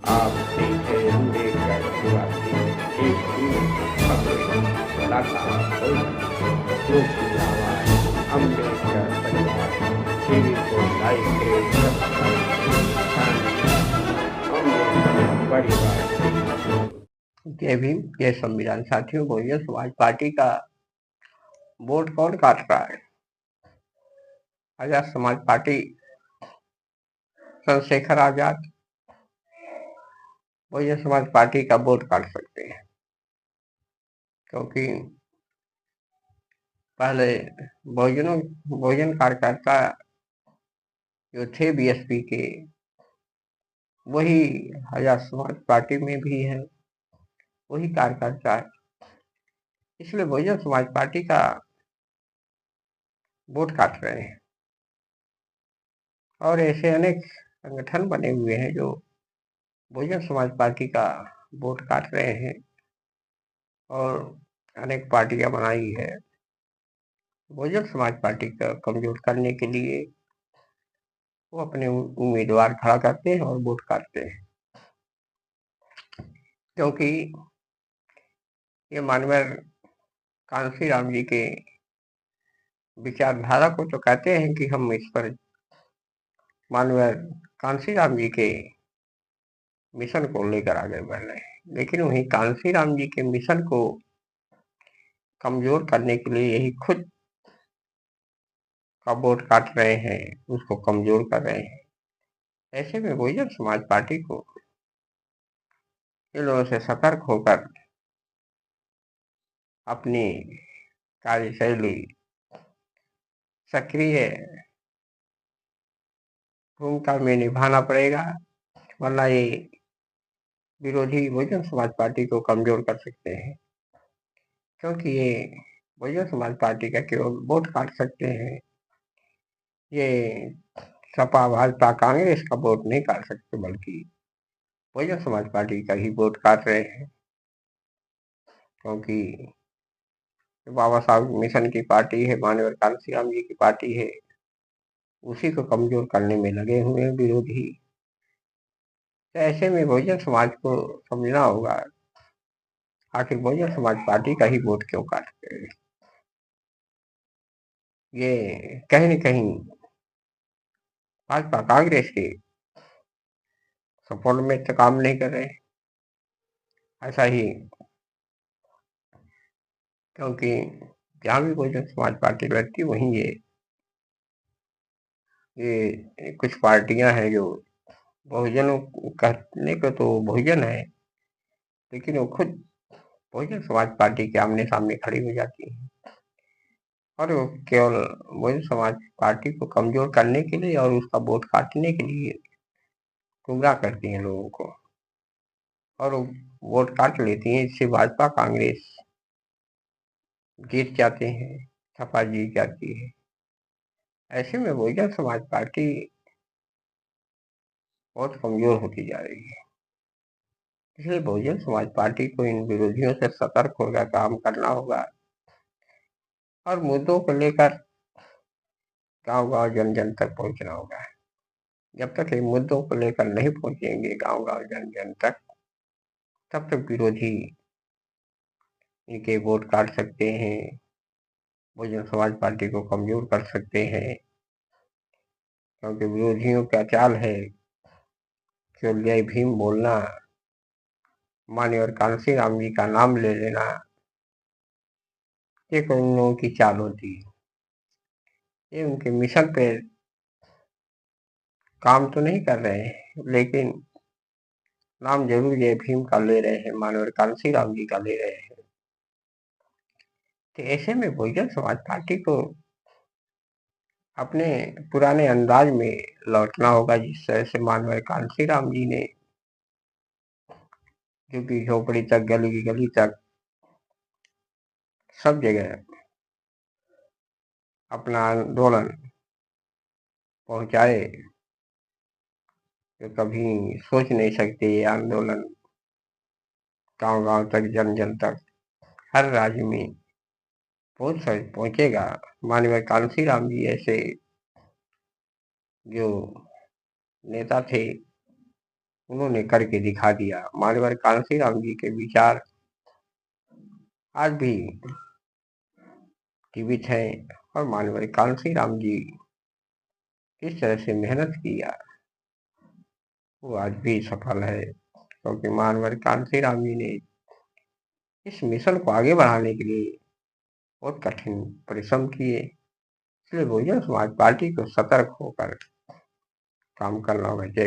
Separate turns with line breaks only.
आप देखें अम्बेडकर परिवार की एक ही खबरें लगातार लोक की आवाज अम्बेडकर परिवार टीवी को लाइक करें, सब्सक्राइब करें, अम्बेडकर परिवार। जय भीम, जय संविधान। साथियों, बहुजन समाज पार्टी का वोट कौन काट रहा है? आजाद समाज पार्टी, चंद्रशेखर आजाद बहुजन समाज पार्टी का वोट काट सकते हैं, क्योंकि पहले बहुजन कार्यकर्ता जो थे बीएसपी के, वही आजाद समाज पार्टी में भी है, वही कार्यकर्ता है। इसलिए बहुजन समाज पार्टी का वोट काट रहे हैं। और ऐसे अनेक संगठन बने हुए हैं जो बहुजन समाज पार्टी का वोट काट रहे हैं, और अनेक पार्टियां बनाई है बहुजन समाज पार्टी का कमजोर करने के लिए। वो अपने उम्मीदवार खड़ा करते हैं और वोट काटते हैं, क्योंकि ये मानवर कांशीराम जी के विचारधारा को तो कहते हैं कि हम इस पर मानवर कांशीराम जी के मिशन को लेकर आगे बढ़ रहे हैं, लेकिन वही कांशीराम जी के मिशन को कमजोर करने के लिए यही खुद का वोट काट रहे हैं, उसको कमजोर कर रहे हैं। ऐसे में बहुजन समाज पार्टी को इन लोगों से सतर्क होकर अपनी कार्यशैली सक्रिय भूमिका में निभाना पड़ेगा, वरना ये विरोधी बहुजन समाज पार्टी को कमजोर कर सकते हैं। क्योंकि ये बहुजन समाज पार्टी का केवल वोट काट सकते हैं, ये सपा भाजपा कांग्रेस का वोट नहीं काट सकते, बल्कि बहुजन समाज पार्टी का ही वोट काट रहे हैं। क्योंकि बाबा साहब मिशन की पार्टी है, मानवर कांशीराम जी की पार्टी है, उसी को कमजोर करने में लगे हुए हैं विरोधी। तो ऐसे में बहुजन समाज को समझना होगा, आखिर बहुजन समाज पार्टी का ही वोट क्यों काटते हैं। ये कहीं न कहीं भाजपा कांग्रेस के सपोर्ट में तो काम नहीं कर रहे, ऐसा ही। क्योंकि जहाँ भी बहुजन समाज पार्टी लड़ती, वहीं ये कुछ पार्टियां हैं जो बहुजनों कहने को तो बहुजन है, लेकिन वो खुद बहुजन समाज पार्टी के आमने सामने खड़ी हो जाती है, और वो केवल बहुजन समाज पार्टी को कमजोर करने के लिए और उसका वोट काटने के लिए गुमराह करती हैं लोगों को, और वो वोट काट लेती हैं। इससे भाजपा कांग्रेस जीत जाते हैं, सपा जीत जाती है। ऐसे में बहुजन समाज पार्टी बहुत कमजोर होती जा रही है। इसलिए बहुजन समाज पार्टी को इन विरोधियों से सतर्क होकर काम करना होगा, और मुद्दों को लेकर गांव-गांव जन-जन तक पहुंचना होगा। जब तक ये मुद्दों को लेकर नहीं पहुंचेंगे गांव-गांव जन-जन तक, तब तक विरोधी इनके वोट काट सकते हैं, बहुजन समाज पार्टी को कमजोर कर सकते हैं। क्योंकि विरोधियों का चाल है केवल जय भीम बोलना, माननीय कांशीराम जी का नाम ले लेना, ये उन लोगों की चाल होती है। ये उनके मिशन पे काम तो नहीं कर रहे हैं, लेकिन नाम जरूर जय भीम का ले रहे हैं, माननीय कांशीराम जी का ले रहे हैं। तो ऐसे में बहुजन समाज पार्टी को अपने पुराने अंदाज में लौटना होगा, जिस तरह से माननीय कांशीराम जी ने झुग्गी झोपड़ी तक, गली गली तक, सब जगह अपना आंदोलन पहुंचाए, तो कभी सोच नहीं सकते ये आंदोलन गांव-गांव तक, जन-जन तक, हर राज्य में पहुंचेगा। माननीय कांशीराम जी ऐसे जो नेता थे, उन्होंने करके दिखा दिया। मान्यवर कांशीराम जी के विचार आज भी जीवित हैं और मान्यवर कांशीराम जी किस तरह से मेहनत किया वो आज भी सफल है, क्योंकि मान्यवर कांशीराम जी ने इस मिशन को आगे बढ़ाने के लिए बहुत कठिन परिश्रम किए। इसलिए बहुजन समाज पार्टी को सतर्क होकर काम करना होगा। जय